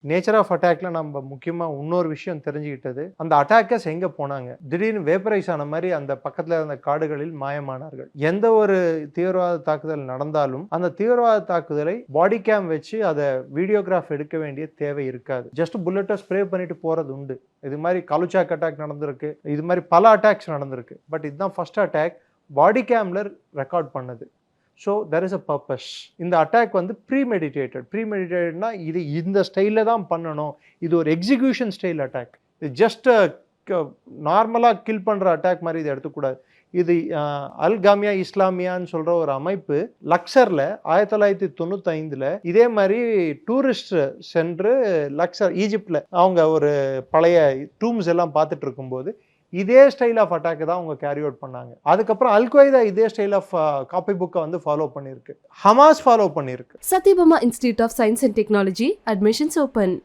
Nature of அட்டாக்ல நம்ம முக்கியமாக இன்னொரு விஷயம் தெரிஞ்சுக்கிட்டது, அந்த அட்டாக்கர்ஸ் எங்கே போனாங்க, திடீர்னு வேப்பரைஸ் ஆன மாதிரி அந்த பக்கத்தில் இருந்த காடுகளில் மாயமானார்கள். எந்த ஒரு தீவிரவாத தாக்குதல் நடந்தாலும் அந்த தீவிரவாத தாக்குதலை பாடி கேம் வச்சு அதை வீடியோகிராஃப் எடுக்க வேண்டிய தேவை இருக்காது. ஜஸ்ட் புல்லட்டை ஸ்ப்ரே பண்ணிட்டு போறது உண்டு. இது மாதிரி கலுச்சாக் அட்டாக் நடந்திருக்கு, இது மாதிரி பல அட்டாக்ஸ் நடந்திருக்கு. பட் இதுதான் ஃபர்ஸ்ட் அட்டாக் பாடி கேம்ல ரெக்கார்ட் பண்ணது. So there is a purpose. இந்த அட்டாக் வந்து ப்ரீமெடிட்டேட்டட்னா இது இந்த ஸ்டைலில் தான் பண்ணணும், இது ஒரு எக்ஸிக்யூஷன் ஸ்டைல் அட்டாக். இது ஜஸ்ட் நார்மலாக கில் பண்ணுற அட்டாக் மாதிரி இதை எடுத்துக்கூடாது. இது அல்காமியா இஸ்லாமியான்னு சொல்கிற ஒரு அமைப்பு லக்சரில் 1995 இதே மாதிரி டூரிஸ்ட் சென்று லக்சர் ஈஜிப்டில் அவங்க ஒரு பழைய டூம்ஸ் எல்லாம் பார்த்துட்டு இருக்கும்போது இதே ஸ்டைல் ஆஃப் அட்டாக் தான் அவங்க கேரி அவுட் பண்ணாங்க. அதுக்கப்புறம் அல்-கொய்தா இதே ஸ்டைல் ஆஃப் காப்பி புக்கை வந்து ஃபாலோ பண்ணியிருக்கு, ஹமாஸ் ஃபாலோ பண்ணியிருக்கு. Satyabama Institute of Science and Technology, admissions open.